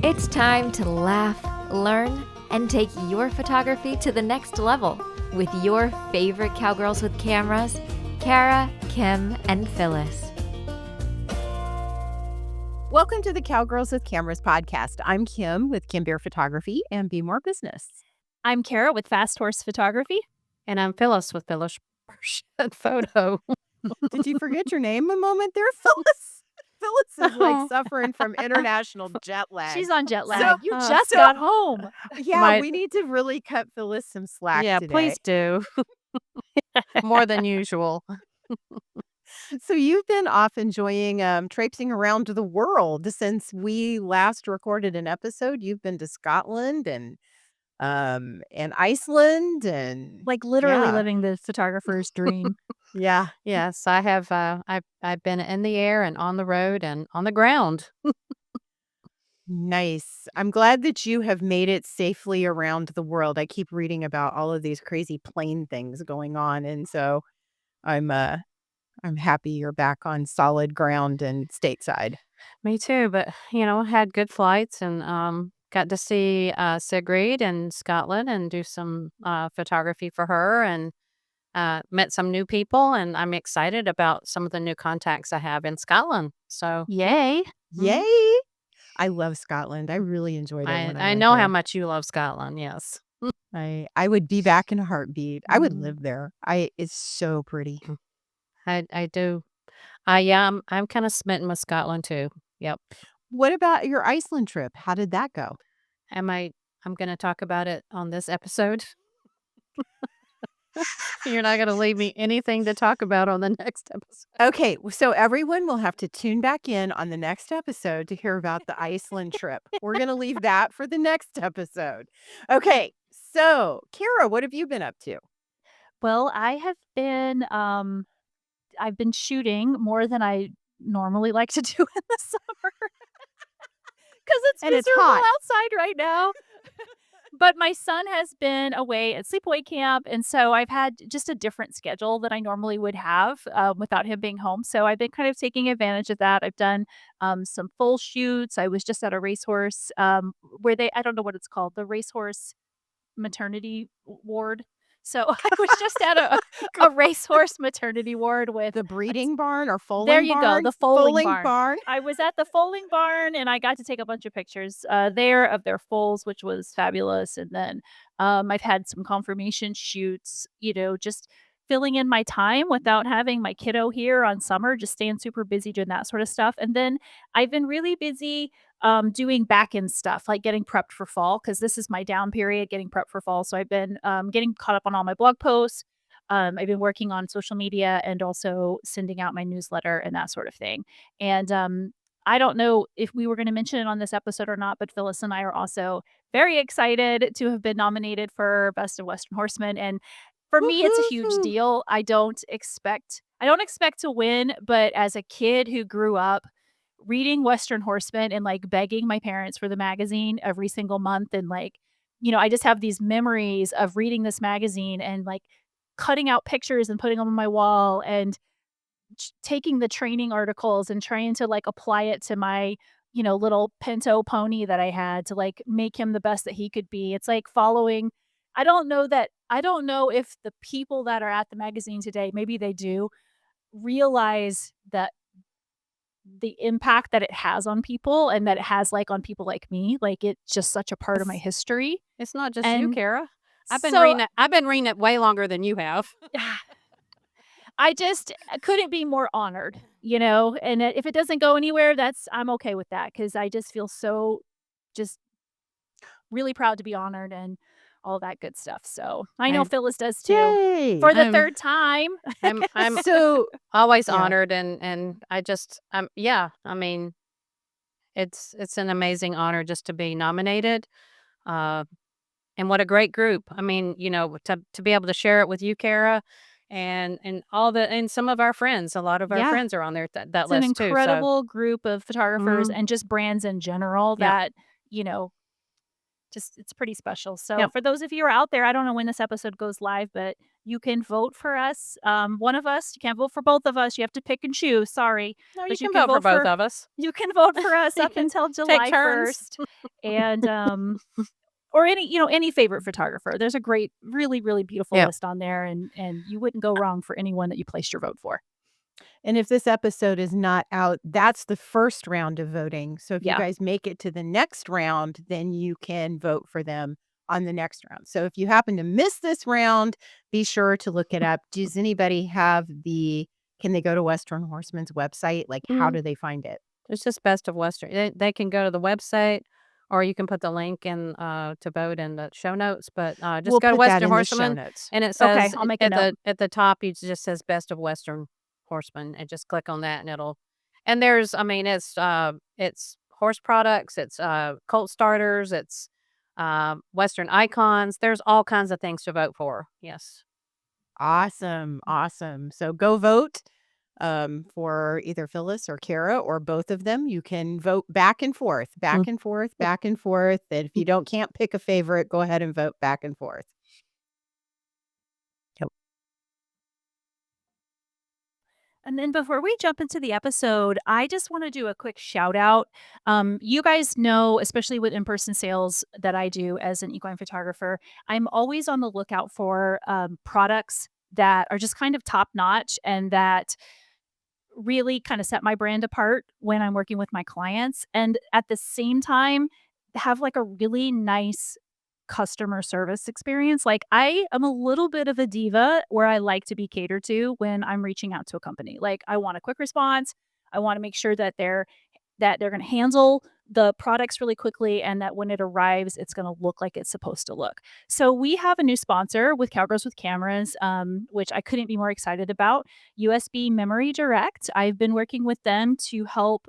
It's time to laugh, learn, and take your photography to the next level with your favorite cowgirls with cameras, Kara, Kim, and Phyllis. Welcome to the Cowgirls with Cameras podcast. I'm Kim with Kim Bear Photography and Be More Business. I'm Kara with Fast Horse Photography. And I'm Phyllis with Phyllis Photo. Did you forget your name a moment there, Phyllis? Phyllis is like suffering from international jet lag. She's on jet lag. You just got home. Yeah, we need to really cut Phyllis some slack Yeah, today. please do. More than usual. So you've been off enjoying traipsing around the world since we last recorded an episode. You've been to Scotland and Iceland and Like literally living the photographer's dream. yeah. Yes, I have. I've been in the air and on the road and on the ground. Nice. I'm glad that you have made it safely around the world. I keep reading about all of these crazy plane things going on, and so I'm happy you're back on solid ground and stateside. Me too, but had good flights and got to see Sigrid in Scotland and do some photography for her and met some new people, and I'm excited about some of the new contacts I have in Scotland. So Yay. Yay! I love Scotland. I really enjoyed it. I know how much you love Scotland. Yes. I would be back in a heartbeat. I would live there. It's so pretty. I do. I'm kind of smitten with Scotland too. Yep. What about your Iceland trip? How did that go? I'm going to talk about it on this episode. You're not going to leave me anything to talk about on the next episode. Okay, so everyone will have to tune back in on the next episode to hear about the Iceland trip. We're going to leave that for the next episode. Okay, so Kara, what have you been up to? Well, I have been I've been shooting more than I normally like to do in the summer. Because it's miserable outside right now. But my son has been away at sleepaway camp, and so I've had just a different schedule than I normally would have without him being home. So I've been kind of taking advantage of that. I've done some full shoots. I was just at a racehorse where I don't know what it's called, the racehorse maternity ward. So I was just at a racehorse maternity ward with the breeding barn or foaling barn? There you go, the foaling barn. I was at the foaling barn, and I got to take a bunch of pictures there of their foals, which was fabulous. And then I've had some confirmation shoots, just filling in my time without having my kiddo here on summer, just staying super busy doing that sort of stuff. And then I've been really busy doing back end stuff, like getting prepped for fall, because this is my down period, getting prepped for fall. So I've been getting caught up on all my blog posts. I've been working on social media and also sending out my newsletter and that sort of thing. And I don't know if we were going to mention it on this episode or not, but Phyllis and I are also very excited to have been nominated for Best of Western Horsemen. And for me, it's a huge deal. I don't expect to win, but as a kid who grew up reading Western Horsemen and like begging my parents for the magazine every single month, and like, I just have these memories of reading this magazine and like cutting out pictures and putting them on my wall and taking the training articles and trying to like apply it to my, little pinto pony that I had to like make him the best that he could be. It's like following. I don't know if the people that are at the magazine today, maybe they do realize that the impact that it has on people and that it has like on people like me. Like it's just such a part of my history. It's not just you, Kara. I've been reading it way longer than you have. I just couldn't be more honored, and if it doesn't go anywhere, I'm okay with that, because I just feel so just really proud to be honored and all that good stuff. So I know Phyllis does too. Yay! For the third time. I'm so always honored, and I just I mean, it's an amazing honor just to be nominated. And what a great group. I mean, to be able to share it with you, Kara, and some of our friends. A lot of our friends are on there that it's list an too. incredible group of photographers and just brands in general that, just it's pretty special. So Yep. for those of you who are out there, I don't know when this episode goes live, but you can vote for us. One of us, you can't vote for both of us. You have to pick and choose. Sorry, No, you but you can can vote for vote both for of us. you can vote for us You up can until take July turns. 1st. And or any favorite photographer. There's a great, really, really beautiful Yeah. list on there, and you wouldn't go wrong for anyone that you placed your vote for. And if this episode is not out, that's the first round of voting. So if you Yeah. guys make it to the next round, then you can vote for them on the next round. So if you happen to miss this round, be sure to look it up. Does anybody have can they go to Western Horseman's website? Like, how Mhm. do they find it? It's just Best of Western. They can go to the website, or you can put the link in to vote in the show notes. But just We'll go to put that Western in the show Horseman, notes. and it Okay, says I'll make a note. at the top, it just says Best of Western Horseman, and just click on that, and it'll. And there's, I mean, it's horse products, it's colt starters, it's Western icons. There's all kinds of things to vote for. Yes. Awesome. Awesome. So go vote for either Phyllis or Kara or both of them. You can vote back and forth, back and forth, back and forth. And if you can't pick a favorite, go ahead and vote back and forth. Yep. And then before we jump into the episode, I just want to do a quick shout out. You guys know, especially with in person sales that I do as an equine photographer, I'm always on the lookout for products that are just kind of top notch and that really kind of set my brand apart when I'm working with my clients. And at the same time, have like a really nice customer service experience. Like I am a little bit of a diva where I like to be catered to when I'm reaching out to a company. Like I want a quick response. I want to make sure that they're going to handle the products really quickly and that when it arrives, it's going to look like it's supposed to look. So we have a new sponsor with Cowgirls with Cameras, which I couldn't be more excited about. USB Memory Direct. I've been working with them to help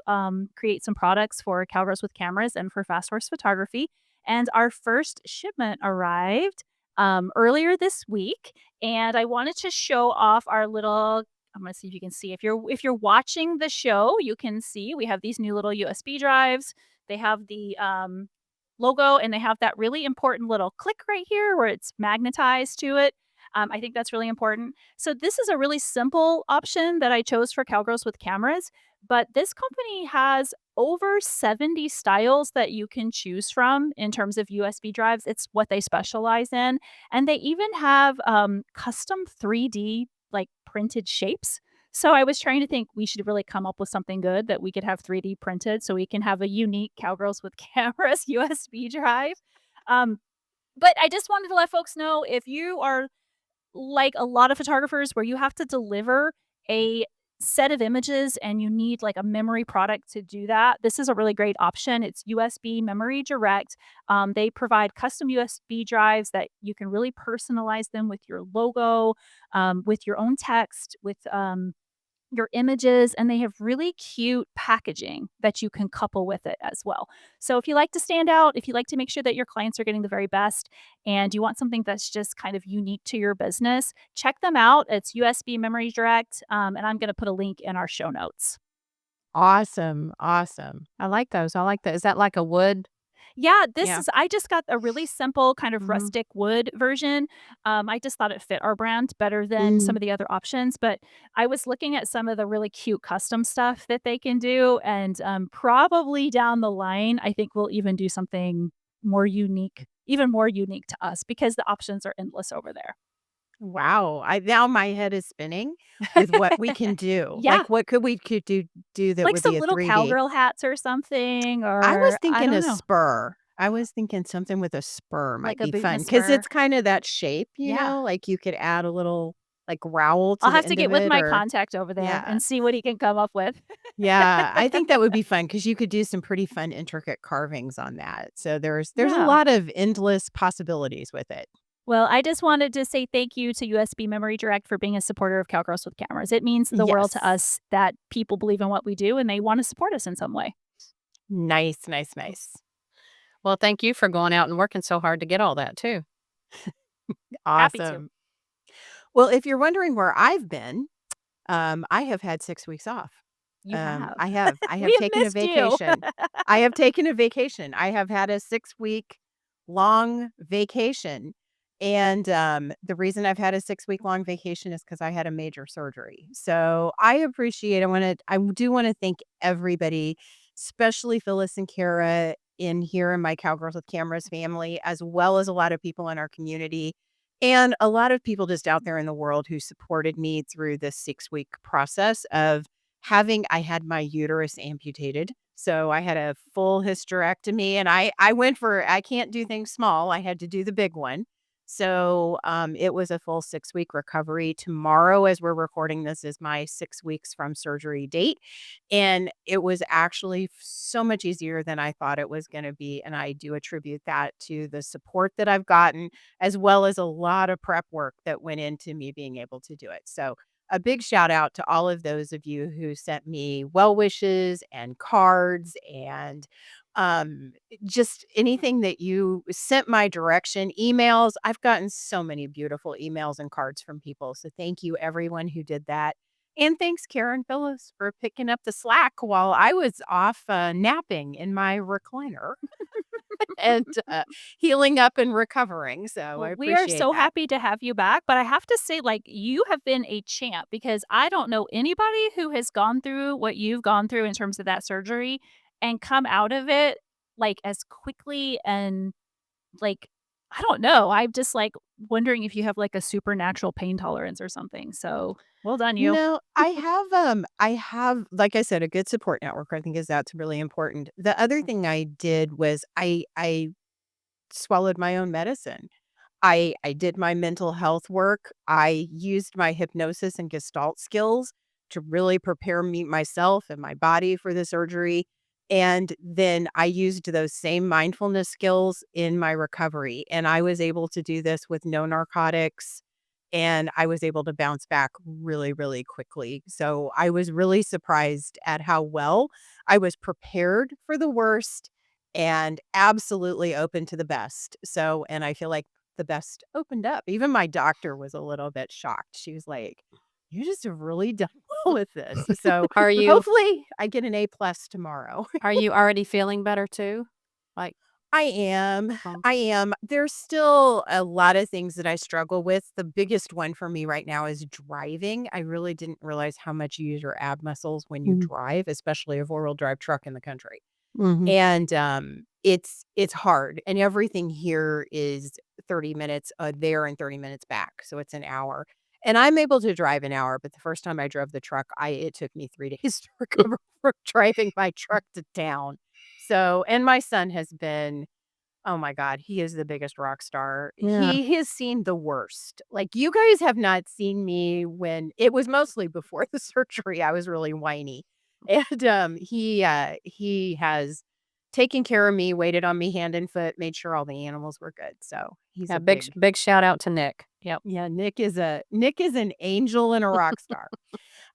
create some products for Cowgirls with Cameras and for fast horse photography. And our first shipment arrived earlier this week. And I wanted to show off our little. I'm gonna see if you can see. If you're watching the show, you can see we have these new little USB drives. They have the logo and they have that really important little click right here where it's magnetized to it. I think that's really important. So this is a really simple option that I chose for Cowgirls with Cameras, but this company has over 70 styles that you can choose from in terms of USB drives. It's what they specialize in. And they even have custom 3D like printed shapes. So I was trying to think we should really come up with something good that we could have 3D printed so we can have a unique Cowgirls with Cameras USB drive. But I just wanted to let folks know if you are like a lot of photographers where you have to deliver a set of images and you need like a memory product to do that, this is a really great option. It's USB Memory Direct. They provide custom USB drives that you can really personalize them with your logo, with your own text, with your images, and they have really cute packaging that you can couple with it as well. So if you like to stand out, if you like to make sure that your clients are getting the very best and you want something that's just kind of unique to your business, check them out. It's USB Memory Direct, and I'm going to put a link in our show notes. Awesome. Awesome. I like those. I like that. Is that like a wood? Yeah, Yeah. I just got a really simple kind of Mhm. rustic wood version. I just thought it fit our brand better than some of the other options, but I was looking at some of the really cute custom stuff that they can do, and probably down the line, I think we'll even do something more unique, even more unique to us because the options are endless over there. Wow. Now my head is spinning with what we can do. Yeah, Like what could do that like would some be a little 3D? cowgirl hats or something, I was or I thinking don't a know, spur. I was thinking something with a spur might like a be boot and fun a because spur. it's kind of that shape, Yeah. like you could add a little like rowel I'll to the have to end get of with it my or contact over there yeah. and see what he can come up with. Yeah, I think that would be fun because you could do some pretty fun intricate carvings on that. So there's a Yeah. lot of endless possibilities with it. Well, I just wanted to say thank you to USB Memory Direct for being a supporter of Cowgirls with Cameras. It means the world to Yes. us that people believe in what we do and they want to support us in some way. Nice, nice, nice. Well, thank you for going out and working so hard to get all that too. Happy to. Awesome. Well, if you're wondering where I've been, I have had 6 weeks off. You have. I have We have taken a missed you. vacation. I have taken a vacation. I have had a 6-week long vacation. And the reason I've had a 6 week long vacation is because I had a major surgery. So I appreciate, I do want to thank everybody, especially Phyllis and Kara in here in my Cowgirls with Cameras family, as well as a lot of people in our community and a lot of people just out there in the world who supported me through this 6 week process of I had my uterus amputated. So I had a full hysterectomy and I went for, I can't do things small. I had to do the big one. So it was a full 6 week recovery. Tomorrow, as we're recording this, is my 6 weeks from surgery date. And it was actually so much easier than I thought it was going to be. And I do attribute that to the support that I've gotten, as well as a lot of prep work that went into me being able to do it. So a big shout out to all of those of you who sent me well wishes and cards and just anything that you sent my direction, emails. I've gotten so many beautiful emails and cards from people. So thank you, everyone who did that. And thanks, Karen Phyllis, for picking up the slack while I was off napping in my recliner and healing up and recovering. So I Well, we are appreciate so that. happy to have you back, but I have to say, like, you have been a champ because I don't know anybody who has gone through what you've gone through in terms of that surgery and come out of it, like, as quickly and, like, I don't know. I'm just, like, wondering if you have, like, a supernatural pain tolerance or something. So, well done, you. No, I have, like I said, a good support network. I think that's really important. The other thing I did was I swallowed my own medicine. I did my mental health work. I used my hypnosis and gestalt skills to really prepare me myself and my body for the surgery. And then I used those same mindfulness skills in my recovery. And I was able to do this with no narcotics. And I was able to bounce back really, really quickly. So I was really surprised at how well I was prepared for the worst and absolutely open to the best. So, and I feel like the best opened up. Even my doctor was a little bit shocked. She was like, "You just have really done well with this." So Are you hopefully I get an A+ tomorrow. are you already feeling better too? Like, I am. um, I am. There's still a lot of things that I struggle with. The biggest one for me right now is driving. I really didn't realize how much you use your ab muscles when you mhm, drive, especially a four-wheel drive truck in the country. mhm. And, it's hard, and everything here is 30 minutes, there and 30 minutes back, so it's an hour. And I'm able to drive an hour, but the first time I drove the truck, it took me 3 days to recover from driving my truck to town. So and my son has been, oh my god, he is the biggest rock star. Yeah. He has seen the worst. Like, you guys have not seen me when it was mostly before the surgery, I was really whiny. And, he has taken care of me, waited on me hand and foot, made sure all the animals were good. So, he's Yeah, a big big shout out to Nick. Yep. yeah, Nick is an angel and a rock star.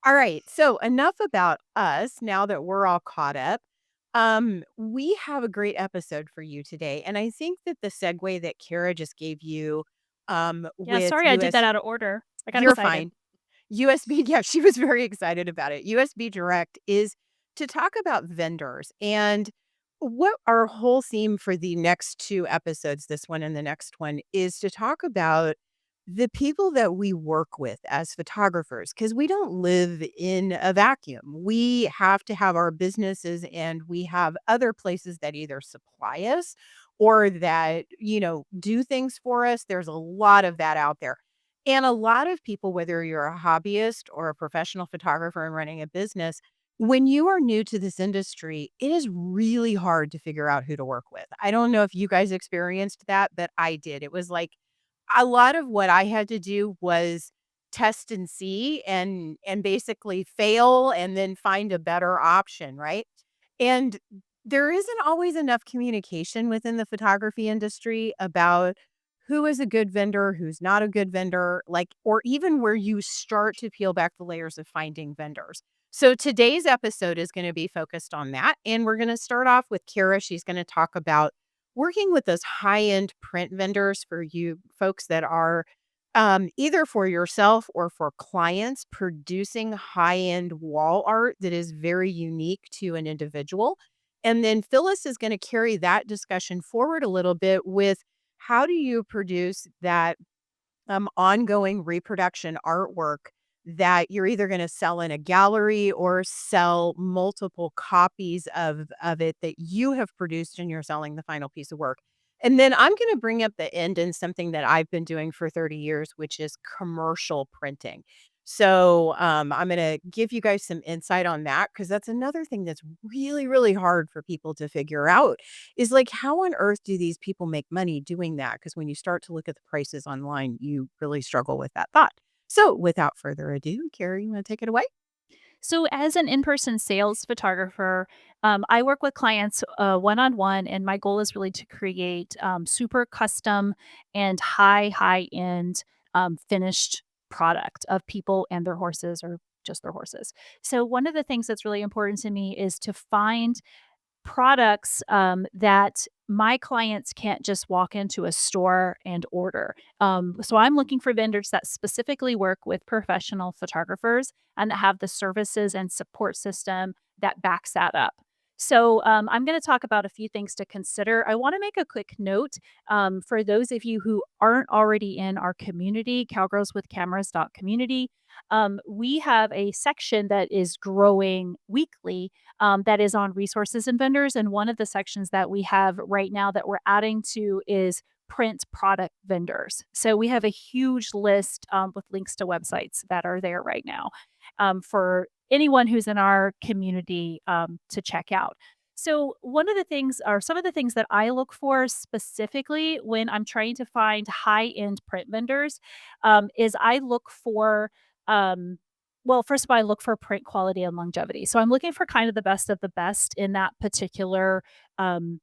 All right. So enough about us now that we're all caught up. We have a great episode for you today. And I think that the segue that Kara just gave you Yeah, with sorry I did that out of order. I got you're excited. fine. USB, yeah, she was very excited about it. USB Direct is to talk about vendors. And what our whole theme for the next two episodes, this one and the next one, is to talk about the people that we work with as photographers, because we don't live in a vacuum. We have to have our businesses and we have other places that either supply us or that, do things for us. There's a lot of that out there. And a lot of people, whether you're a hobbyist or a professional photographer and running a business, when you are new to this industry, it is really hard to figure out who to work with. I don't know if you guys experienced that, but I did. It was like a lot of what I had to do was test and see and basically fail and then find a better option, right? And there isn't always enough communication within the photography industry about who is a good vendor, who's not a good vendor, like, or even where you start to peel back the layers of finding vendors. So today's episode is going to be focused on that. And we're going to start off with Kara. She's going to talk about working with those high-end print vendors for you folks that are either for yourself or for clients producing high-end wall art that is very unique to an individual. And then Phyllis is going to carry that discussion forward a little bit with how do you produce that ongoing reproduction artwork that you're either going to sell in a gallery or sell multiple copies of it that you have produced and you're selling the final piece of work. And then I'm going to bring up the end in something that I've been doing for 30 years, which is commercial printing. So I'm going to give you guys some insight on that because that's another thing that's really, really hard for people to figure out is like, how on earth do these people make money doing that? Because when you start to look at the prices online, you really struggle with that thought. So without further ado, Carrie, you want to take it away? So, as an in person sales photographer, I work with clients one on one, and my goal is really to create super custom and high end finished product of people and their horses or just their horses. So, one of the things that's really important to me is to find products, that my clients can't just walk into a store and order. So I'm looking for vendors that specifically work with professional photographers and that have the services and support system that backs that up. So I'm going to talk about a few things to consider. I want to make a quick note for those of you who aren't already in our community, cowgirlswithcameras.community. We have a section that is growing weekly that is on resources and vendors. And one of the sections that we have right now that we're adding to is print product vendors. So we have a huge list with links to websites that are there right now for anyone who's in our community to check out. So, one of the things, or some of the things that I look for specifically when I'm trying to find high end print vendors is I look for um, well, first of all, I look for print quality and longevity. So I'm looking for kind of the best of the best in um,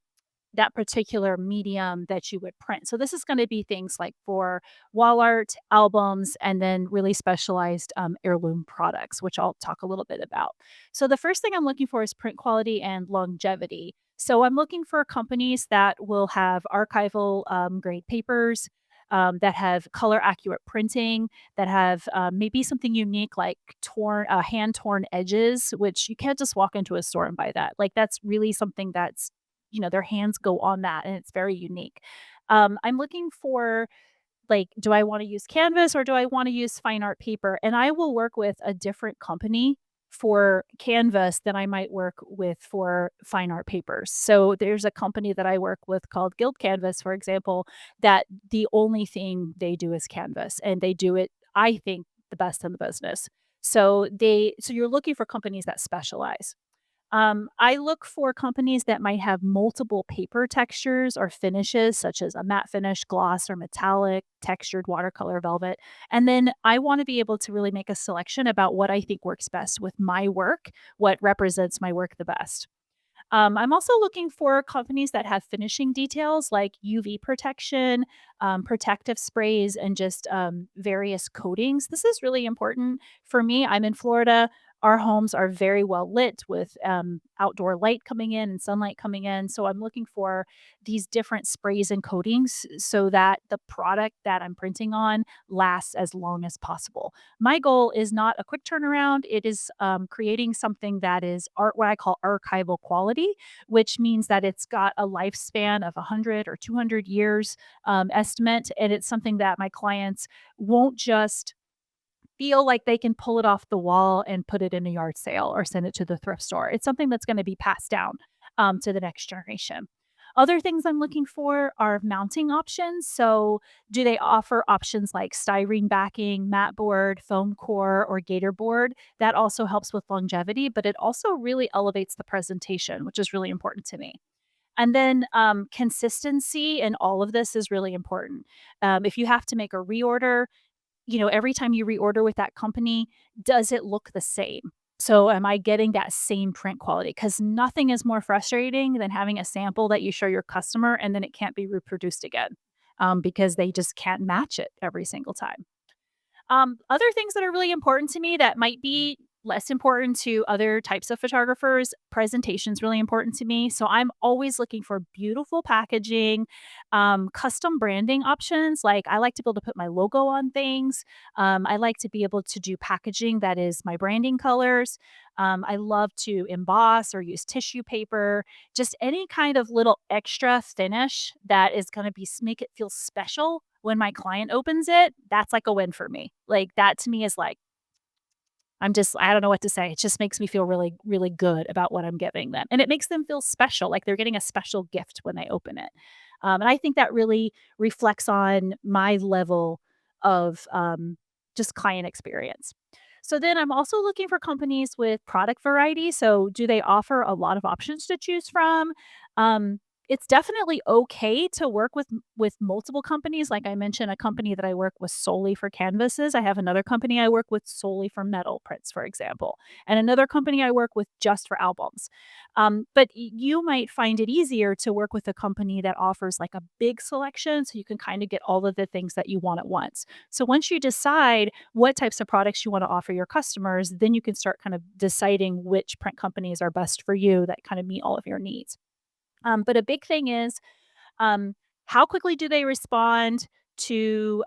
that particular medium that you would print. So this is going to be things like for wall art, albums, and then really specialized heirloom products, which I'll talk a little bit about. So the first thing I'm looking for is print quality and longevity. So I'm looking for companies that will have archival grade papers. That have color accurate printing, that have maybe something unique like hand torn edges, which you can't just walk into a store and buy that. Like that's really something that's their hands go on that and it's very unique. I'm looking for like, do I want to use canvas or do I want to use fine art paper? And I will work with a different company for canvas than I might work with for fine art papers. So there's a company that I work with called Guild Canvas, for example, that the only thing they do is canvas and they do it, I think, the best in the business. So you're looking for companies that specialize. I look for companies that might have multiple paper textures or finishes, such as a matte finish, gloss, or metallic, textured watercolor velvet. And then I want to be able to really make a selection about what I think works best with my work, what represents my work the best. I'm also looking for companies that have finishing details like UV protection, protective sprays, and just various coatings. This is really important for me. I'm in Florida. Our homes are very well lit with outdoor light coming in and sunlight coming in. So I'm looking for these different sprays and coatings so that the product that I'm printing on lasts as long as possible. My goal is not a quick turnaround. It is creating something that is what I call archival quality, which means that it's got a lifespan of 100 or 200 years estimate. And it's something that my clients won't just feel like they can pull it off the wall and put it in a yard sale or send it to the thrift store. It's something that's going to be passed down to the next generation. Other things I'm looking for are mounting options. So, do they offer options like styrene backing, mat board, foam core, or gator board? That also helps with longevity, but it also really elevates the presentation, which is really important to me. And then consistency in all of this is really important. If you have to make a reorder, every time you reorder with that company, does it look the same? So am I getting that same print quality? Because nothing is more frustrating than having a sample that you show your customer and then it can't be reproduced again because they just can't match it every single time. Other things that are really important to me that might be less important to other types of photographers. Presentation is really important to me. So I'm always looking for beautiful packaging, custom branding options. Like I like to be able to put my logo on things. I like to be able to do packaging that is my branding colors. I love to emboss or use tissue paper, just any kind of little extra finish that is going to make it feel special when my client opens it. That's like a win for me. Like that to me is like, I don't know what to say. It just makes me feel really, really good about what I'm giving them. And it makes them feel special, like they're getting a special gift when they open it. And I think that really reflects on my level of just client experience. So then I'm also looking for companies with product variety. So do they offer a lot of options to choose from? Um, it's definitely okay to work with multiple companies. Like I mentioned, a company that I work with solely for canvases. I have another company I work with solely for metal prints, for example, and another company I work with just for albums. But you might find it easier to work with a company that offers like a big selection, so you can kind of get all of the things that you want at once. So once you decide what types of products you want to offer your customers, then you can start kind of deciding which print companies are best for you that kind of meet all of your needs. But a big thing is um, how quickly do they respond to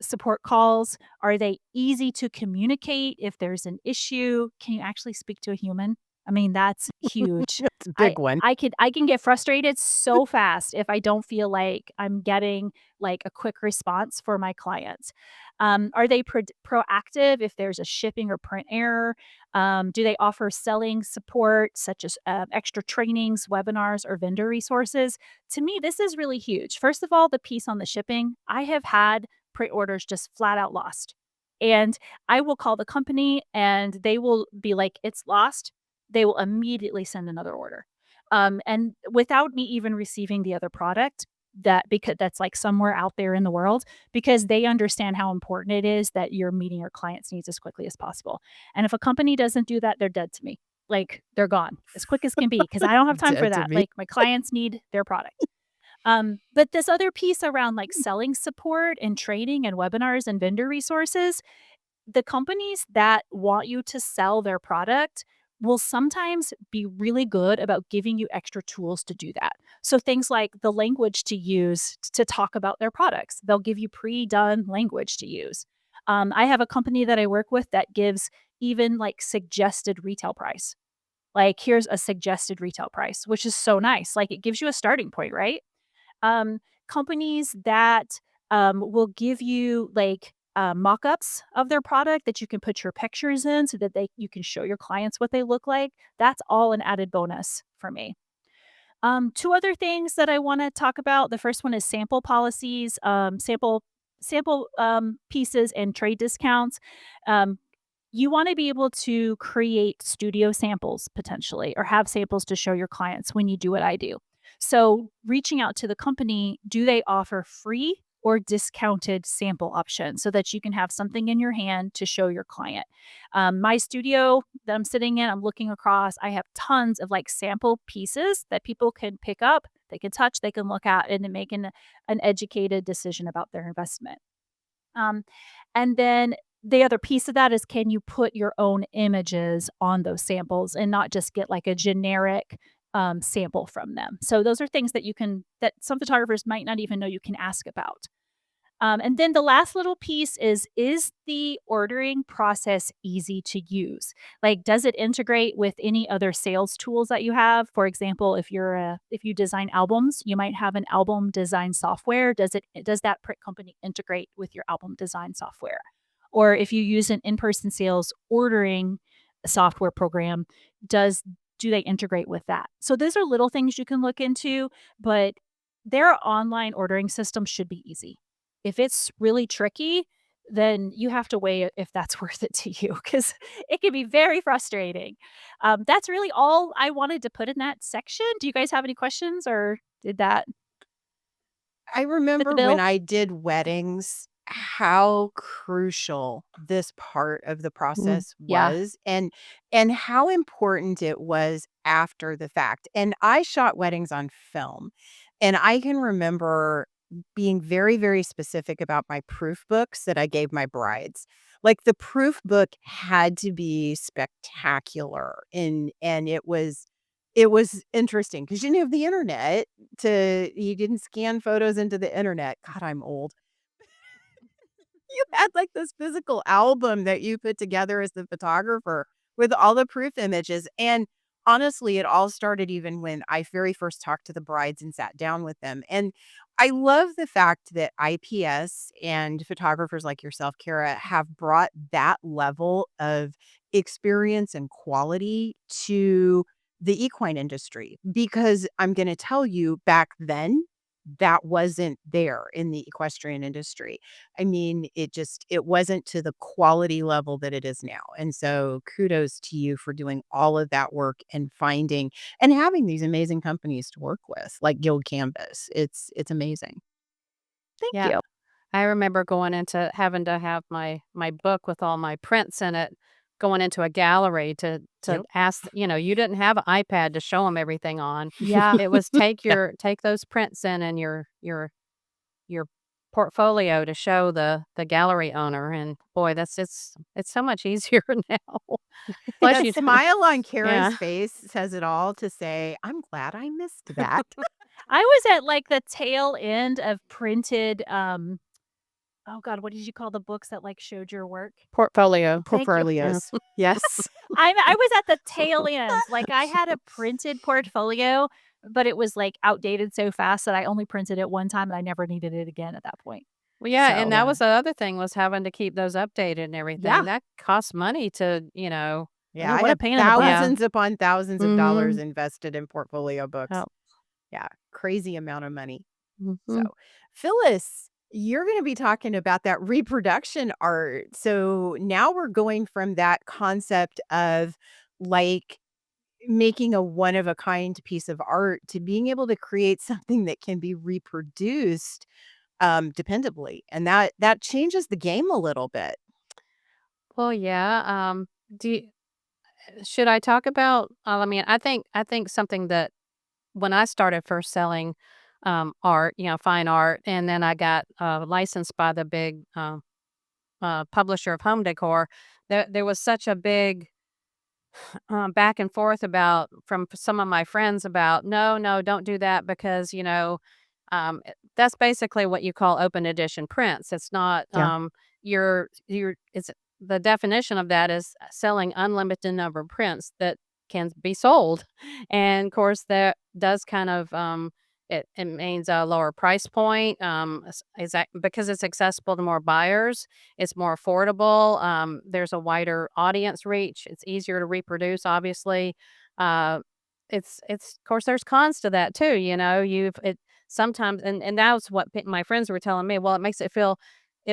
support calls? Are they easy to communicate if there's an issue? Can you actually speak to a human? I mean, that's huge. It's a big one. I can get frustrated so fast if I don't feel like I'm getting like a quick response for my clients. Are they proactive if there's a shipping or print error? Do they offer selling support such as extra trainings, webinars, or vendor resources? To me, this is really huge. First of all, the piece on the shipping. I have had pre-orders just flat out lost. And I will call the company and they will be like, it's lost. They will immediately send another order. And without me even receiving the other product, that because that's like somewhere out there in the world, because they understand how important it is that you're meeting your clients' needs as quickly as possible. And if a company doesn't do that, they're dead to me. Like they're gone as quick as can be because I don't have time for Dead to that. me. Like my clients need their product. But this other piece around like selling support and training and webinars and vendor resources, the companies that want you to sell their product will sometimes be really good about giving you extra tools to do that. So things like the language to use to talk about their products, they'll give you pre-done language to use. I have a company that I work with that gives even like suggested retail price. Like here's a suggested retail price, which is so nice. Like it gives you a starting point, right? um, Companies that will give you like mock-ups of their product that you can put your pictures in so that you can show your clients what they look like. That's all an added bonus for me. Two other things that I want to talk about. The first one is sample policies, sample pieces and trade discounts. Um, you want to be able to create studio samples potentially or have samples to show your clients when you do what I do. So, reaching out to the company, do they offer free or discounted sample options so that you can have something in your hand to show your client? My studio that I'm sitting in, I'm looking across, I have tons of like sample pieces that people can pick up, they can touch, they can look at, and then make an educated decision about their investment. Um, and then the other piece of that is can you put your own images on those samples and not just get like a generic sample from them? So those are things that some photographers might not even know you can ask about. And then the last little piece is the ordering process easy to use? Like, does it integrate with any other sales tools that you have? For example, if you design albums, you might have an album design software. Does that print company integrate with your album design software? Or if you use an in-person sales ordering software program, does do they integrate with that? So those are little things you can look into, but their online ordering system should be easy. If it's really tricky, then you have to weigh if that's worth it to you because it can be very frustrating. That's really all I wanted to put in that section. Do you guys have any questions or did that I fit the remember when bill? I did weddings, how crucial this part of the Mm, process yeah. was and how important it was after the fact. And I shot weddings on film. And I can remember being very, very specific about my proof books that I gave my brides. Like, the proof book had to be spectacular, and it was interesting because you didn't have the internet you didn't scan photos into the internet. God, I'm old. You had, like, this physical album that you put together as the photographer with all the proof images, and honestly, it all started even when I very first talked to the brides and sat down with them, and I love the fact that IPS and photographers like yourself, Kara, have brought that level of experience and quality to the equine industry, because I'm gonna tell you, back then, that wasn't there in the equestrian industry. I mean, it wasn't to the quality level that it is now, and so kudos to you for doing all of that work and finding and having these amazing companies to work with, like Guild Canvas. It's amazing. Thank Yeah. you. I remember going into having to have my book with all my prints in it, going into a gallery to Yep. ask, you didn't have an iPad to show them everything on. Yeah. It was Yeah. take those prints in and your portfolio to show the gallery owner, and boy, it's so much easier now. Plus That you smile on Kara's yeah. face says it all to say, "I'm glad I missed that." I was at, like, the tail end of printed, oh god, what did you call the books that, like, showed your work? Portfolio. Thank you. Yeah. Portfolios. Yes. I was at the tail end, like, I had a printed portfolio, but it was, like, outdated so fast that I only printed it one time, and I never needed it again at that point. Well, yeah, and So, that Yeah. was the other thing was having to keep those updated and yeah. everything. That costs money to, Yeah, Oh, I what a have pain in the butt. yeah. thousands upon thousands of dollars Mhm. invested in portfolio books. Oh. Yeah, crazy amount of money. So, Mhm. Phyllis, you're going to be talking about that reproduction art. So now we're going from that concept of like making a one of a kind piece of art to being able to create something that can be reproduced dependably. And that changes the game a little bit. Well, yeah, do you should I talk about I mean, I think something that when I started first selling, art, fine art, and then I got, licensed by the big, publisher of home decor, there was such a big back and forth about from some of my friends about no, no, don't do that because that's basically what you call open edition prints. It's not Yeah. you're it's the definition of that is selling unlimited number of prints that can be sold, and of course that does kind of it means a lower price point. Is that because it's accessible to more buyers? It's more affordable. There's a wider audience reach. It's easier to reproduce, obviously. Uh, it's of course there's cons to that too. You've it sometimes and that's what my friends were telling me. Well,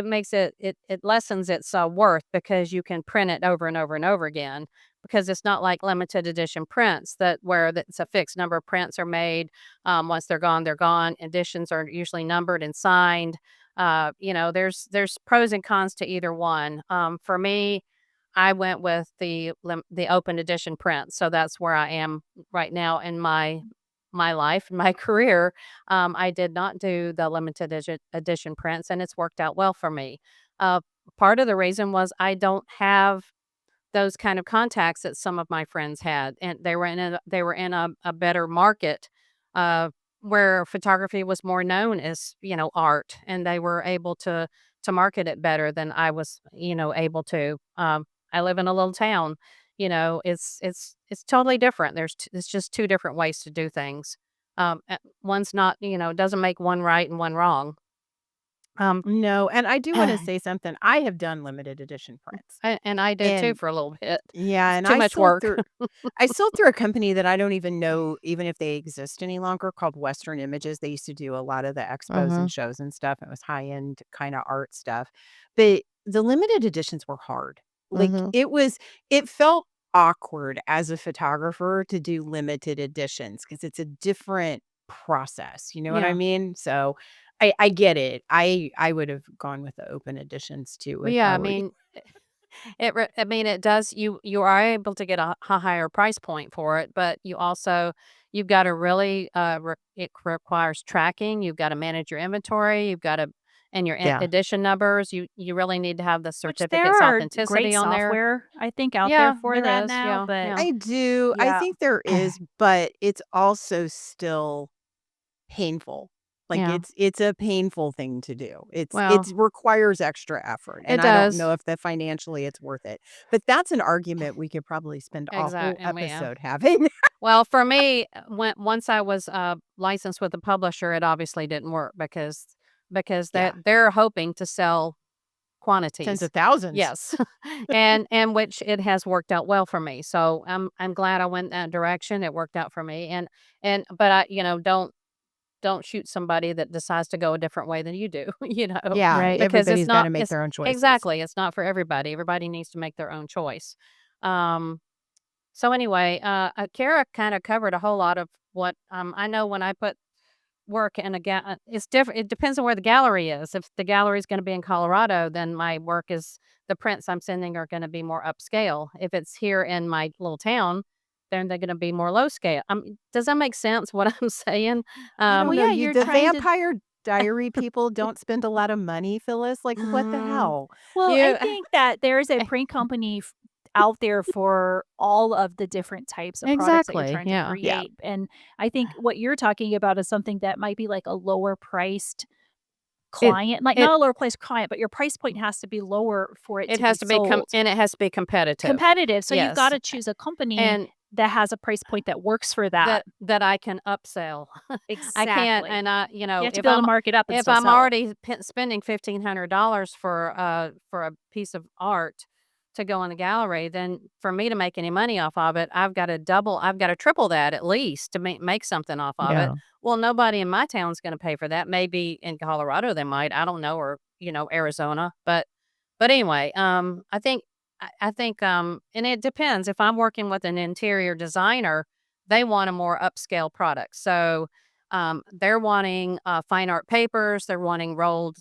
it lessens its worth because you can print it over and over and over again because it's not like limited edition prints where it's a fixed number of prints are made. Once they're gone, they're gone. Editions are usually numbered and signed. There's pros and cons to either one. For me, I went with the open edition print, so that's where I am right now in my life, my career. I did not do the limited edition prints, and it's worked out well for me. Uh, Part of the reason was I don't have those kind of contacts that some of my friends had, and they were in a better market, uh, where photography was more known as, art, and they were able to market it better than I was, able to. I live in a little town, it's totally different. It's just 2 different ways to do things. One's not, doesn't make one right and one wrong. Um, No, and I do wanna say something. I have done limited edition prints, and I did too and for a little bit. yeah, It's and too much work. I sold through a company that I don't even know even if they exist any longer called Western Images. They used to do a lot of the expos and Mhm. shows and stuff. It was high-end kinda art stuff, but the limited editions were hard. Like, Mhm. it felt awkward as a photographer to do limited editions because it's a different process, you know what I Yeah. mean? So, I get it. I would have gone with the open editions too Well, if yeah, I I were you. mean, I mean, it does you are able to get a higher price point for it, but you've gotta really, it requires tracking, you've gotta manage your inventory, you've gotta and your Yeah. edition numbers. You really need to have the Which certificate's there are authenticity great on there. software, I think, out there Yeah, for there that is. now, Yeah, but yeah. I do. I yeah. think there is, but it's also still painful. Like, Yeah. it's a painful thing to do. It Well, requires extra effort, it and I don't know does. if that financially it's worth it. But that's an argument we could probably spend a whole Exactly. Yeah. episode having. Well, for me, once I was licensed with the publisher, it obviously didn't work because Yeah. they're hoping to sell Tens quantities. of thousands. Yes, and which it has worked out well for me. So I'm glad I went that direction. It worked out for me. And but I don't shoot somebody that decides to go a different way than you do. Yeah, Right. Because everybody's gotta make their own choices. exactly, it's not for everybody. Everybody needs to make their own choice. Um, so anyway, Kara kind of covered a whole lot of what I know when I put work in it's different. It depends on where the gallery is. If the gallery is going to be in Colorado, then my work is the prints I'm sending are going to be more upscale. If it's here in my little town, then they're going to be more low scale. Does that make sense? What I'm saying? I don't Well, know, yeah, you you're the trying to Vampire Diary people don't spend a lot of money, Phyllis, like, what the Mm, hell? Well, I you think that there is a print company out there for all of the different types of products that you're exactly. trying to Yeah. Yeah. create. And I think what you're talking about is something that might be like a lower priced It client, like it not a lower priced client, but your price point has to be lower for it it to be has to be sold. and it has to be competitive. Competitive. So you've got Yes. to choose a company And that has a price point that works for that. that I can upsell. I can't, Exactly. and You have to be able to mark it up and if still I'm sell it. already spending $1,500 for a piece of art to go in the gallery, then for me to make any money off of it, I've got to triple that at least to make something off of it. Yeah. Well, nobody in my town's going to pay for that. Maybe in Colorado they might. I don't know, or Arizona, but anyway, I think, and it depends. If I'm working with an interior designer, they want a more upscale product. So, they're wanting fine art papers. They're wanting rolled.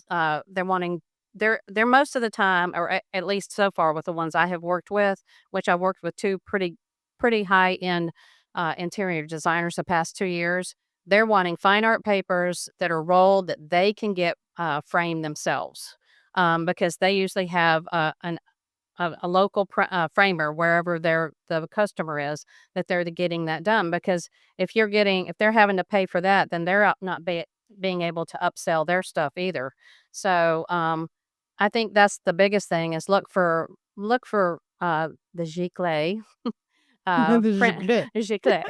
They're most of the time, or at least so far with the ones I have worked with, which I worked with two pretty high end interior designers the past 2 years. They're wanting fine art papers that are rolled that they can get framed themselves. Because they usually have a local framer wherever the customer is that they're getting that done, because if they're having to pay for that, then they're not being able to upsell their stuff either. So I think that's the biggest thing is look for the giclée This is print good. giclée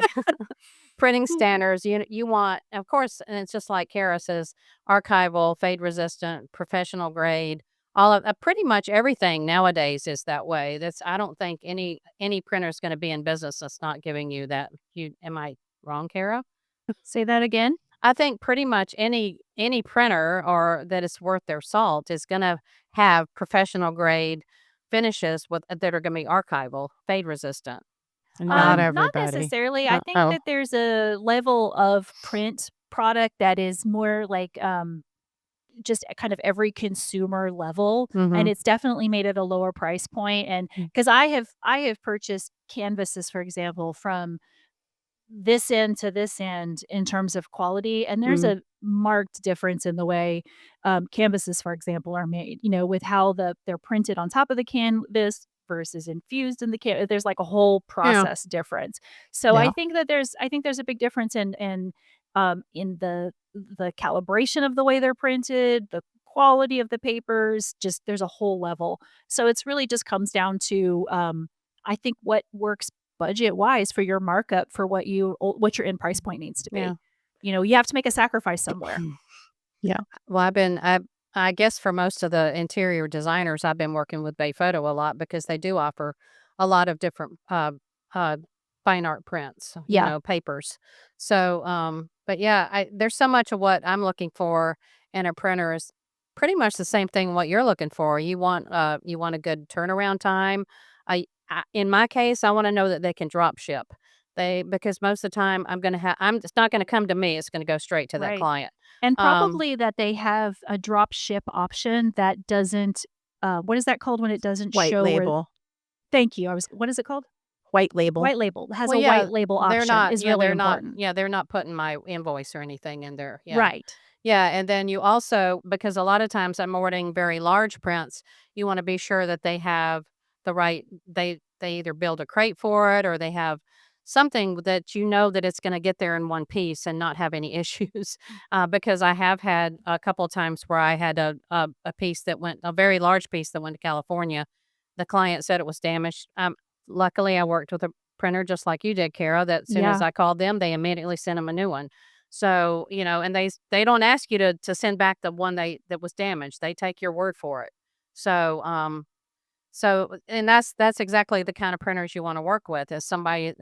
printing standards. You want, of course, and it's just like Kara says, archival, fade resistant, professional grade. All of pretty much everything nowadays is that way. I don't think any printer is going to be in business that's not giving you that. Am I wrong, Kara? Say that again. I think pretty much any printer or that is worth their salt is going to have professional grade finishes that are going to be archival, fade resistant. Not Not everybody. necessarily. I think Oh, that there's a level of print product that is more like just at kind of every consumer level, mm-hmm. and it's definitely made at a lower price point. And Mm. because I have purchased canvases, for example, from this end to this end in terms of quality, and there's Mm-hmm. a marked difference in the way canvases, for example, are made. With how they're printed on top of the canvas versus infused in the can. There's like a whole Yeah. process difference. So Yeah. I think there's a big difference in the calibration of the way they're printed, the quality of the papers. Just there's a whole level. So it's really just comes down to I think what works budget wise for your markup for what your end price point needs to be. Yeah. You have to make a sacrifice somewhere. Yeah. Well, I guess for most of the interior designers, I've been working with Bay Photo a lot because they do offer a lot of different uh, fine art prints, Yeah. papers. So, but yeah, there's so much of what I'm looking for in a printer is pretty much the same thing what you're looking for. You want a good turnaround time. In my case, I want to know that they can drop ship. Because most of the time it's not going to come to me. It's going to go straight to that Right. client. And Um, probably that they have a drop ship option that doesn't what is that called when it doesn't White show where label. Thank you. What is it called? White label. White label. Has Well, a yeah, white label they're option not is yeah, really they're not important. yeah, they're not putting my invoice or anything in there. Yeah. Right. Yeah, and then you also because a lot of times I'm ordering very large prints, you wanna be sure that they have the right they either build a crate for it or they have something that you know that it's gonna get there in one piece and not have any issues. Because I have had a couple of times where I had a piece that went a very large piece that went to California. The client said it was damaged. Luckily, I worked with a printer just like you did, Kara, that as soon as Yeah. I called them, they immediately sent them a new one. So, and they don't ask you to send back the one that was damaged. They take your word for it. So, and that's exactly the kind of printers you want to work with is somebody,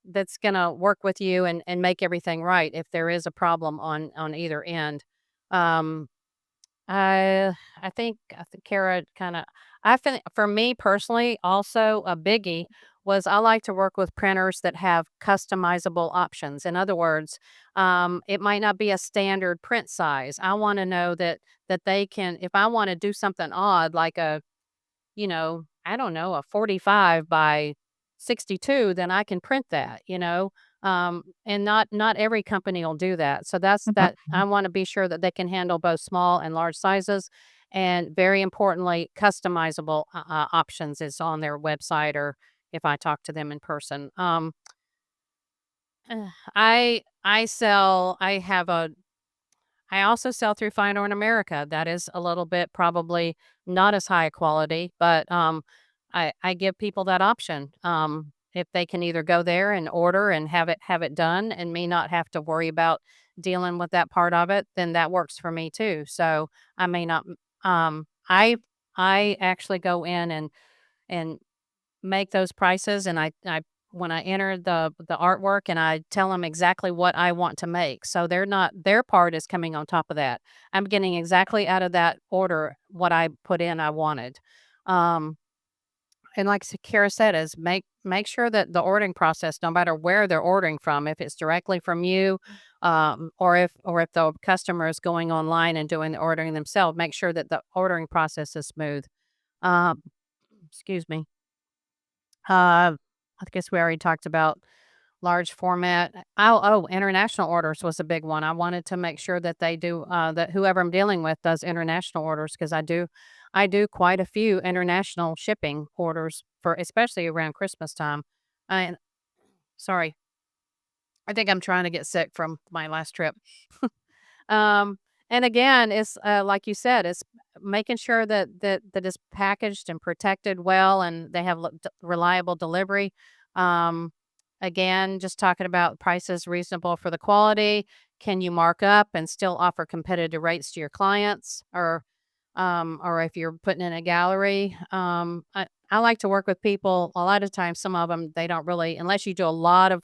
that's gonna work with you and make everything right if there is a problem on either end. Um, I think Kara kinda I think for me personally, also a biggie was I like to work with printers that have customizable options. In other words, it might not be a standard print size. I wanna know that they can if I wanna do something odd like I don't know, a 45 by 62, then I can print that. And not every company will do that. So that's that I want to be sure that they can handle both small and large sizes. And very importantly, customizable options is on their website or if I talk to them in person. I have a I also sell through Fine Art America. That is a little bit probably not as high quality, but I give people that option. If they can either go there and order and have it done, and me not have to worry about dealing with that part of it, then that works for me too. So I may not. I actually go in and make those prices, and I when I enter the artwork and I tell them exactly what I want to make. So they're not their part is coming on top of that. I'm getting exactly out of that order what I put in I wanted. Um, and like Kara said, is make sure that the ordering process, no matter where they're ordering from, if it's directly from you, or if the customer is going online and doing the ordering themselves, make sure that the ordering process is smooth. Um, excuse me. I guess we already talked about large format. International orders was a big one. I wanted to make sure that they do that whoever I'm dealing with does international orders because I do quite a few international shipping orders for especially around Christmas time. And sorry, I think I'm trying to get sick from my last trip. Um, and again, it's like you said, it's making sure that it's packaged and protected well, and they have reliable delivery. Um, again, just talking about prices reasonable for the quality. Can you mark up and still offer competitive rates to your clients, or if you're putting in a gallery? I like to work with people. A lot of times, some of them they don't really, unless you do a lot of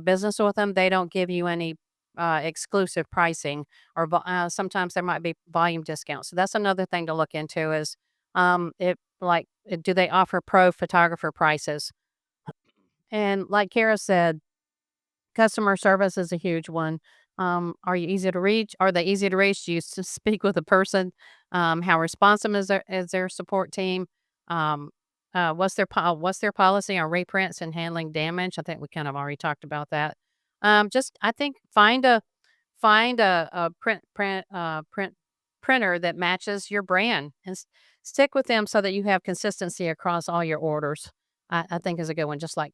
business with them, they don't give you any exclusive pricing or sometimes there might be volume discounts. So that's another thing to look into is do they offer pro photographer prices? And like Kara said, customer service is a huge one. Are you easy to reach? Are they easy to reach? Do you speak with a person? How responsive is their support team? Um, what's their policy on reprints and handling damage? I think we kind of already talked about that. Just I think find a printer that matches your brand and stick with them so that you have consistency across all your orders. I think is a good one. Just like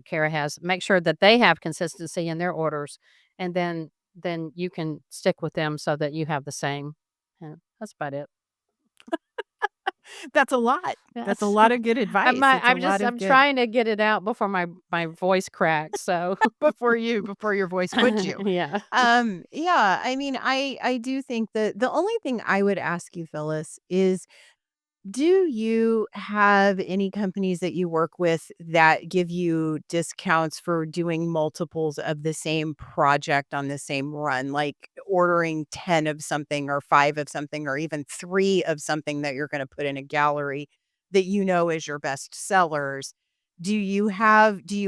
Kara has, make sure that they have consistency in their orders, and then you can stick with them so that you have the same. Yeah, that's about it. That's a lot. That's a Yes. lot of good advice. It's a I'm lot just of I'm good trying to get it out before my voice cracks. So before your voice quits you. yeah. Yeah, I mean, I do think that the only thing I would ask you, Phyllis, is do you have any companies that you work with that give you discounts for doing multiples of the same project on the same run, like ordering 10 of something or 5 of something or even 3 of something that you're gonna put in a gallery that you know is your best sellers? Do you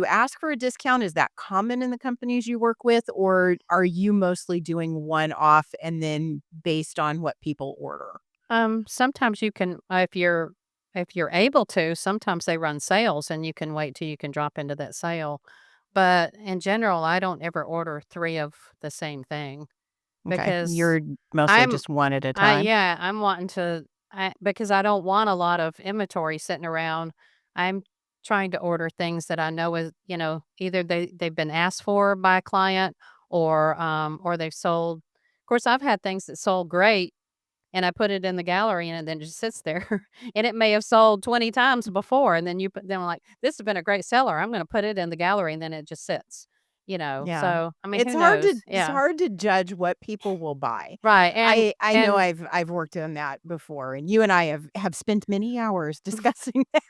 ask for a discount? Is that common in the companies you work with, or are you mostly doing one-off and then based on what people order? Sometimes you can, if you're able to, sometimes they run sales and you can wait till you can drop into that sale. But in general, I don't ever order 3 of the same thing Okay. because You're mostly I'm just one at a time. I'm wanting to because I don't want a lot of inventory sitting around. I'm trying to order things that I know is, either they've been asked for by a client or they've sold. Of course, I've had things that sold great and I put it in the gallery and it just sits there and it may have sold 20 times before and then I'm like, this has been a great seller. I'm going to put it in the gallery and then it just sits. Yeah. So, I mean, who knows? It's Yeah. hard to judge what people will buy. Right. I know And I've worked on that before, and you and I have spent many hours discussing that.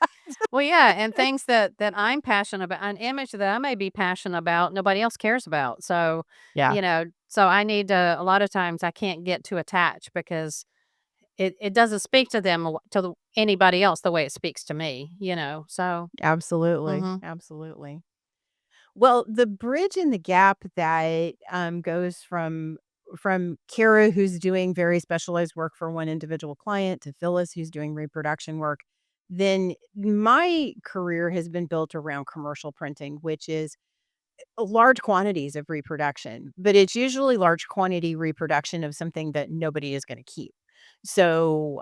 well, yeah, and things that I'm passionate about, an image that I may be passionate about, nobody else cares about. So, Yeah, so I need to, a lot of times I can't get too attached because it doesn't speak to them anybody else the way it speaks to me. So, absolutely, mhm. absolutely. Well, the bridge and the gap that, goes from Kara, who's doing very specialized work for one individual client, to Phyllis, who's doing reproduction work, then my career has been built around commercial printing, which is large quantities of reproduction, but it's usually large quantity reproduction of something that nobody is gonna keep. So,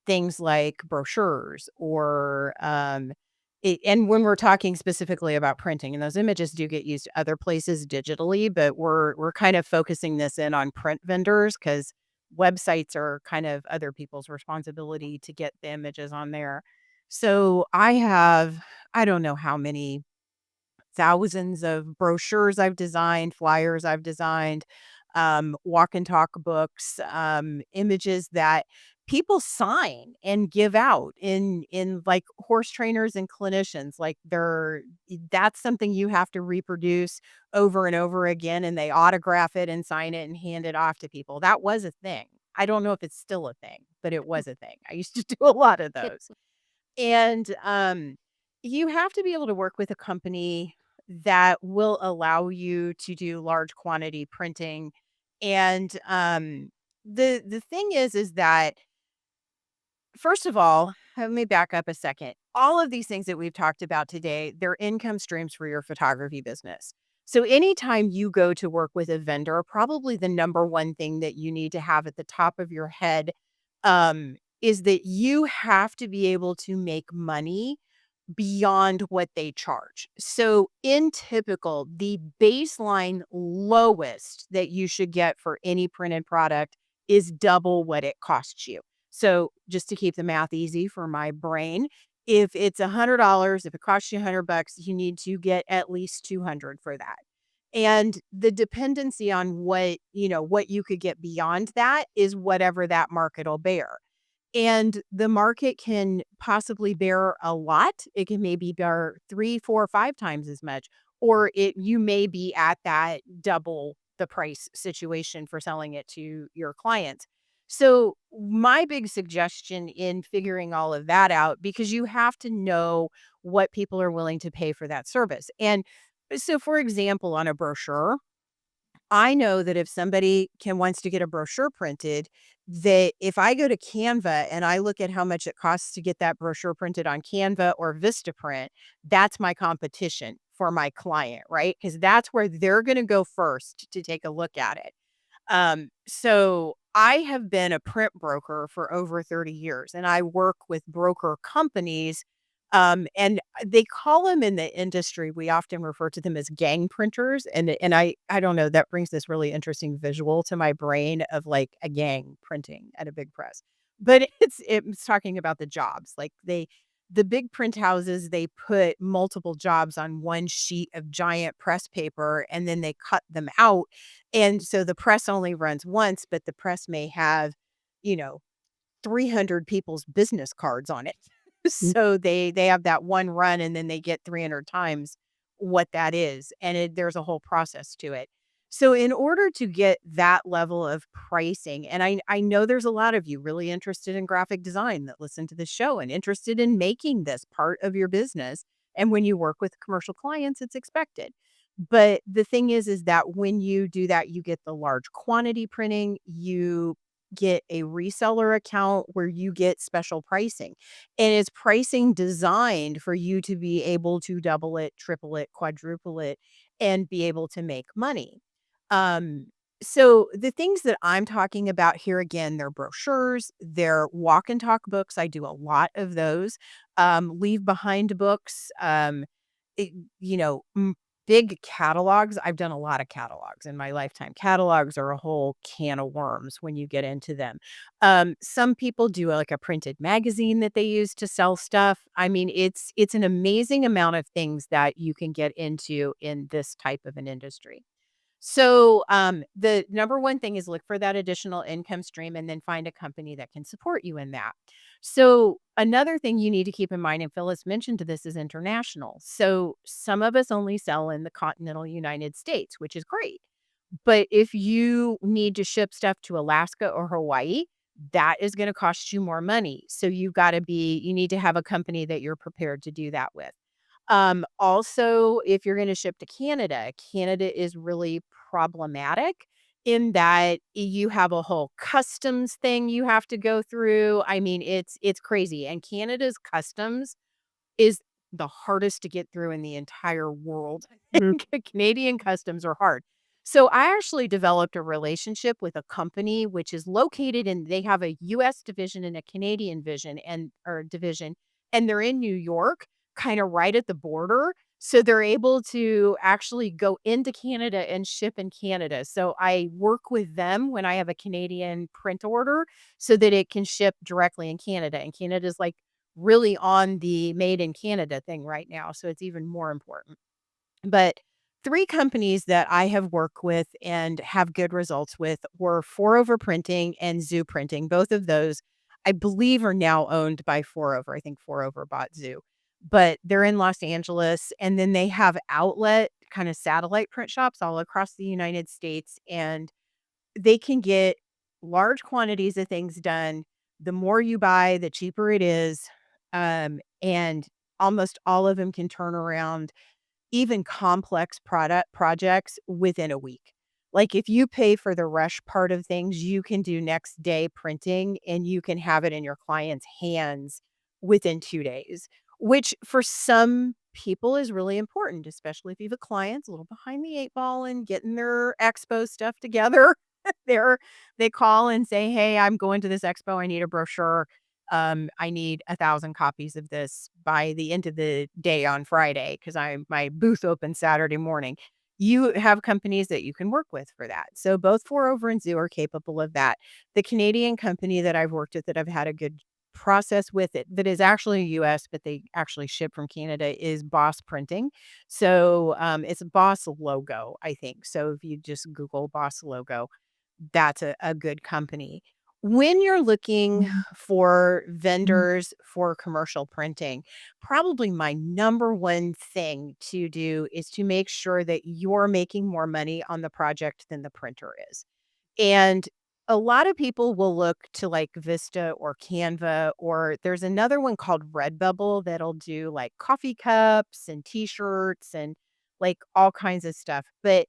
things like brochures or, and when we're talking specifically about printing, and those images do get used other places digitally, but we're kind of focusing this in on print vendors because websites are kind of other people's responsibility to get the images on there. So, I don't know how many thousands of brochures I've designed, flyers I've designed, walk and talk books, images that people sign and give out in like horse trainers and clinicians. Like that's something you have to reproduce over and over again, and they autograph it and sign it and hand it off to people. That was a thing. I don't know if it's still a thing, but it was a thing. I used to do a lot of those. And, you have to be able to work with a company that will allow you to do large quantity printing. And, the thing is that, first of all, let me back up a second. All of these things that we've talked about today, they're income streams for your photography business. So anytime you go to work with a vendor, probably the number one thing that you need to have at the top of your head, is that you have to be able to make money beyond what they charge. So in typical, the baseline lowest that you should get for any printed product is double what it costs you. So just to keep the math easy for my brain, if it's $100, if it costs you $100, you need to get at least 200 for that. And the dependency on what you could get beyond that is whatever that market will bear. And the market can possibly bear a lot. It can maybe bear 3, 4, 5 times as much, or you may be at that double the price situation for selling it to your clients. So, my big suggestion in figuring all of that out, because you have to know what people are willing to pay for that service. And so, for example, on a brochure, I know that if somebody wants to get a brochure printed, that if I go to Canva and I look at how much it costs to get that brochure printed on Canva or Vistaprint, that's my competition for my client, right? Because that's where they're going to go first to take a look at it. So I have been a print broker for over 30 years and I work with broker companies. And they call them in the industry, we often refer to them as gang printers. And I don't know, that brings this really interesting visual to my brain of like a gang printing at a big press. But it's talking about the jobs. Like the big print houses, they put multiple jobs on one sheet of giant press paper and then they cut them out, and so the press only runs once, but the press may have, you know, 300 people's business cards on it. So they have that one run and then they get 300 times what that is, and there's a whole process to it. So in order to get that level of pricing, and I know there's a lot of you really interested in graphic design that listen to the show and interested in making this part of your business, and when you work with commercial clients, it's expected. But the thing is that when you do that, you get the large quantity printing, get a reseller account where you get special pricing. And it's pricing designed for you to be able to double it, triple it, quadruple it, and be able to make money. Um, so the things that I'm talking about here again, they're brochures, they're walk and talk books. I do a lot of those. Leave behind books. It, you know, big catalogs. I've done a lot of catalogs in my lifetime. Catalogs are a whole can of worms when you get into them. Some people do like a printed magazine that they use to sell stuff. I mean, it's an amazing amount of things that you can get into in this type of an industry. So, the number one thing is look for that additional income stream and then find a company that can support you in that. So, another thing you need to keep in mind, and Phyllis mentioned this, is international. So, some of us only sell in the continental United States, which is great. But if you need to ship stuff to Alaska or Hawaii, that is going to cost you more money. So, you need to have a company that you're prepared to do that with. Also, if you're gonna ship to Canada, Canada is really problematic in that you have a whole customs thing you have to go through. I mean, it's crazy, and Canada's customs is the hardest to get through in the entire world. Mhm. Canadian customs are hard. So I actually developed a relationship with a company which is located in they have a US division and a Canadian vision and or division, and they're in New York, kind of right at the border. So they're able to actually go into Canada and ship in Canada. So I work with them when I have a Canadian print order so that it can ship directly in Canada. And Canada's like really on the made in Canada thing right now, so it's even more important. But 3 companies that I have worked with and have good results with were 4 Over Printing and Zoo Printing. Both of those, I believe, are now owned by 4 Over. I think 4 Over bought Zoo. But they're in Los Angeles, and then they have outlet, kind of satellite print shops all across the United States, and they can get large quantities of things done. The more you buy, the cheaper it is. And almost all of them can turn around even complex product projects within a week. Like if you pay for the rush part of things, you can do next day printing and you can have it in your client's hands within 2 days, which for some people is really important, especially if you have a client a little behind the 8 ball and getting their expo stuff together. They're they call and say, "Hey, I'm going to this expo. I need a brochure. I need 1,000 copies of this by the end of the day on Friday because my booth opens Saturday morning." You have companies that you can work with for that. So both For Over and Zoo are capable of that. The Canadian company that I've worked with that I've had a good process with it that is actually US, but they actually ship from Canada is Boss Printing. So it's a Boss logo, I think. So if you just Google Boss logo, that's a good company. When you're looking for vendors for commercial printing, probably my number one thing to do is to make sure that you're making more money on the project than the printer is. And a lot of people will look to like Vista or Canva, or there's another one called Redbubble that'll do like coffee cups and t-shirts and like all kinds of stuff. But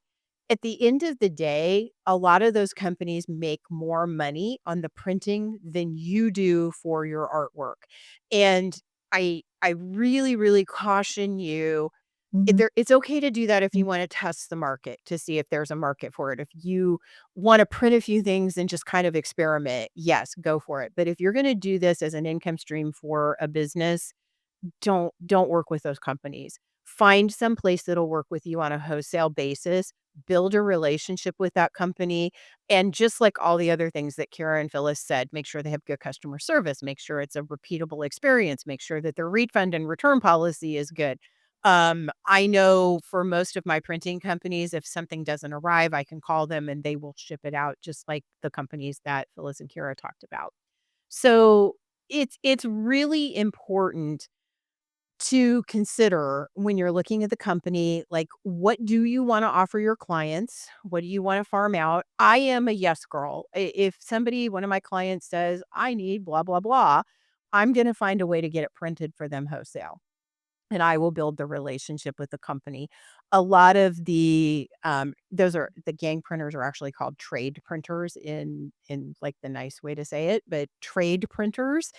at the end of the day, a lot of those companies make more money on the printing than you do for your artwork. And I really, really caution you it's okay to do that if you wanna test the market to see if there's a market for it. If you wanna print a few things and just kind of experiment, yes, go for it. But if you're gonna do this as an income stream for a business, don't work with those companies. Find some place that'll work with you on a wholesale basis, build a relationship with that company, and just like all the other things that Kara and Phyllis said, make sure they have good customer service, make sure it's a repeatable experience, make sure that their refund and return policy is good. I know for most of my printing companies, if something doesn't arrive, I can call them and they will ship it out just like the companies that Phyllis and Kara talked about. So it's really important to consider when you're looking at the company, like what do you want to offer your clients? What do you want to farm out? I am a yes girl. If somebody, one of my clients says, I need blah, blah, blah, I'm going to find a way to get it printed for them wholesale and I will build the relationship with the company. a lot of the those are the gang printers are actually called trade printers in like the nice way to say it, but trade printers,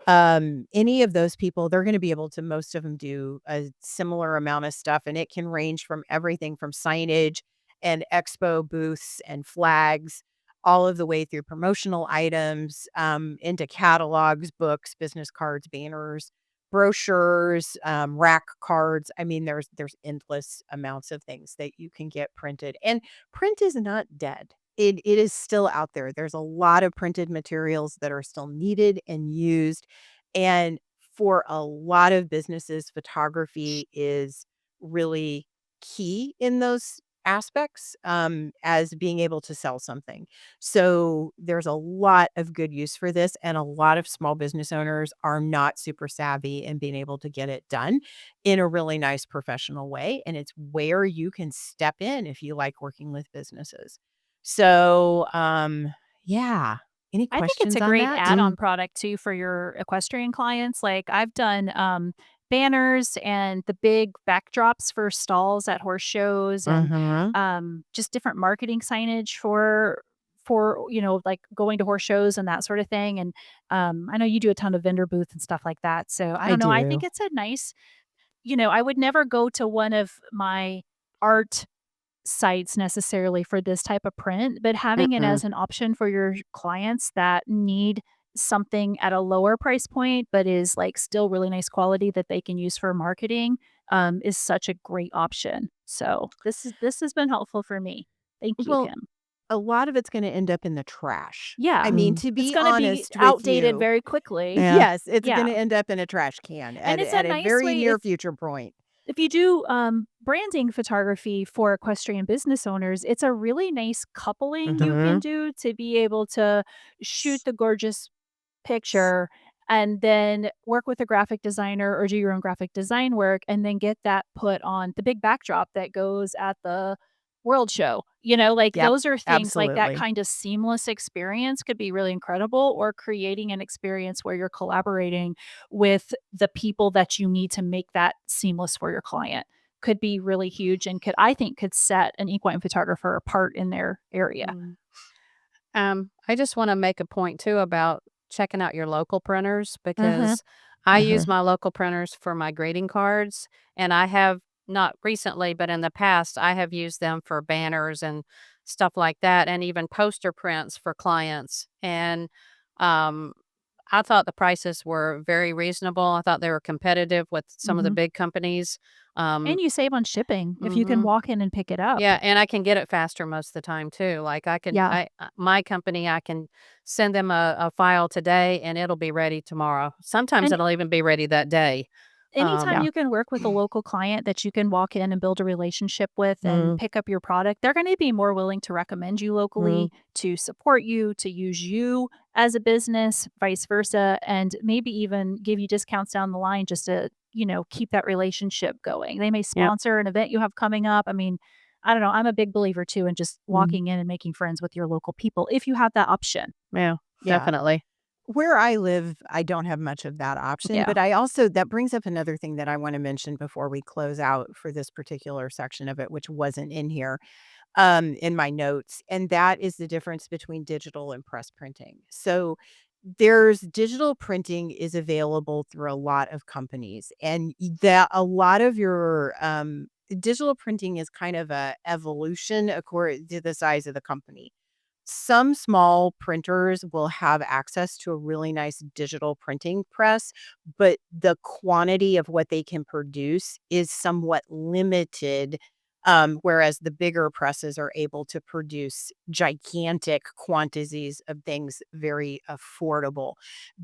any of those people, they're going to be able to, most of them do a similar amount of stuff, and it can range from everything from signage and expo booths and flags all of the way through promotional items, into catalogs, books, business cards, banners, brochures, rack cards. I mean, there's endless amounts of things that you can get printed. And print is not dead. It is still out there. There's a lot of printed materials that are still needed and used. And for a lot of businesses, photography is really key in those aspects, as being able to sell something. So there's a lot of good use for this, and a lot of small business owners are not super savvy in being able to get it done in a really nice professional way. And it's where you can step in if you like working with businesses. So, yeah. Any I think it's questions a on great that? add-on product too for your equestrian clients. Like I've done banners and the big backdrops for stalls at horse shows and Mhm. just different marketing signage for like going to horse shows and that sort of thing. And I know you do a ton of vendor booth and stuff like that. So I I don't know. I think do. it's a nice, I would never go to one of my art sites necessarily for this type of print, but having it Mm-mm. as an option for your clients that need something at a lower price point, but is like still really nice quality that they can use for marketing, is such a great option. So this has been helpful for me. Thank you, Well, Kim. a lot of it's gonna end up in the trash. I Yeah. mean, Mm. to It's be gonna be honest with outdated you, very quickly. Yeah. yes, it's Yeah. gonna end up in a trash can And it's a at a nice very way near future point. if you do branding photography for equestrian business owners, it's a really nice coupling you can Mhm. do to be able to shoot the gorgeous picture and then work with a graphic designer or do your own graphic design work and then get that put on the big backdrop that goes at the world show. Like Yep, those are things like that absolutely. kind of seamless experience could be really incredible or creating an experience where you're collaborating with the people that you need to make that seamless for your client could be really huge and could set an equine photographer apart in their area. Mm. I just want to make a point too about checking out your local printers Mhm. because I use Mhm. my local printers for my greeting cards, and I have not recently, but in the past, I have used them for banners and stuff like that, and even poster prints for clients. And um, I thought the prices were very reasonable. I thought they were competitive with some of the Mhm. big companies. Um, And you save on shipping if you can mhm. walk in and pick it up. Yeah, and I can get it faster most of the time too. Like Yeah. my company, I can send them a file today and it'll be ready tomorrow. Sometimes And it'll even be ready that day. anytime Yeah. you can work with a local client that you can walk in and build a relationship with and Mm, pick up your product, they're going to be more willing to recommend you mm, locally, to support you, to use you as a business, vice versa, and maybe even give you discounts down the line just to, keep that relationship going. They may Yep. sponsor an event you have coming up. I mean, I don't know. I'm a big believer too in just Mm. walking in and making friends with your local people if you have that option. Yeah, yeah. definitely. Where I live, I don't have much of that option, Yeah. but I also that brings up another thing that I wanna mention before we close out for this particular section of it, which wasn't in here, in my notes, and that is the difference between digital and press printing. So, there's digital printing is available through a lot of companies, and that a lot of your, digital printing is kind of a evolution according to the size of the company. Some small printers will have access to a really nice digital printing press, but the quantity of what they can produce is somewhat limited. Whereas the bigger presses are able to produce gigantic quantities of things very affordable.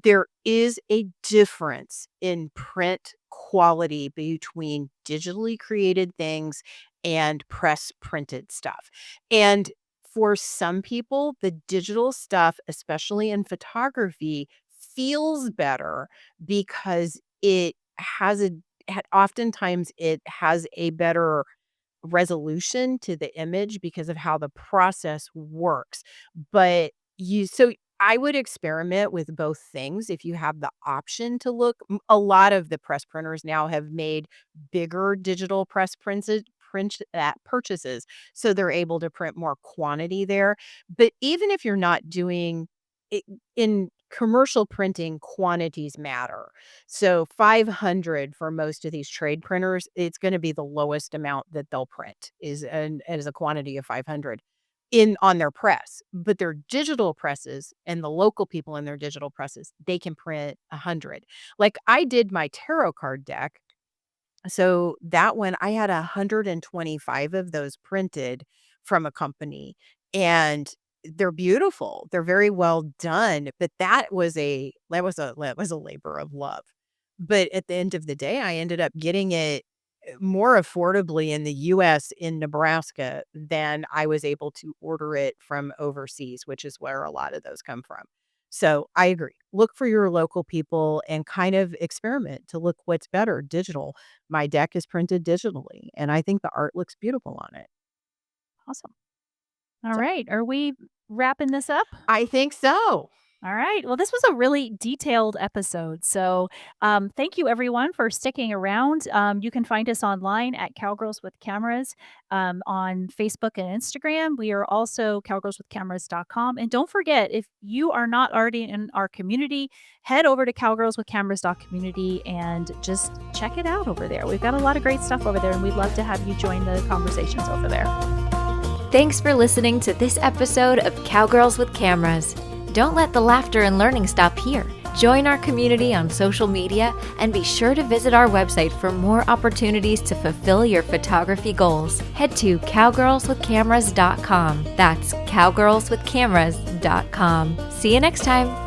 There is a difference in print quality between digitally created things and press printed stuff. And for some people, the digital stuff, especially in photography, feels better because oftentimes it has a better resolution to the image because of how the process works. But I would experiment with both things if you have the option to look. A lot of the press printers now have made bigger digital purchases, so they're able to print more quantity there. But even if you're not doing it in commercial printing, quantities matter. So 500 for most of these trade printers, it's going to be the lowest amount that they'll print is a quantity of 500 in on their press. But their digital presses and the local people in their digital presses, they can print 100. Like I did my tarot card deck, so that one, I had 125 of those printed from a company, and they're beautiful. They're very well done, but that was a labor of love. But at the end of the day, I ended up getting it more affordably in the US in Nebraska than I was able to order it from overseas, which is where a lot of those come from. So I agree. Look for your local people and kind of experiment to look what's better. Digital. My deck is printed digitally, and I think the art looks beautiful on it. Awesome. All So right. Are we wrapping this up? I think so. All right. Well, this was a really detailed episode. So, thank you everyone for sticking around. You can find us online at Cowgirls with Cameras on Facebook and Instagram. We are also cowgirlswithcameras.com. And don't forget, if you are not already in our community, head over to cowgirlswithcameras.community and just check it out over there. We've got a lot of great stuff over there, and we'd love to have you join the conversations over there. Thanks for listening to this episode of Cowgirls with Cameras. Don't let the laughter and learning stop here. Join our community on social media and be sure to visit our website for more opportunities to fulfill your photography goals. Head to cowgirlswithcameras.com. That's cowgirlswithcameras.com. See you next time.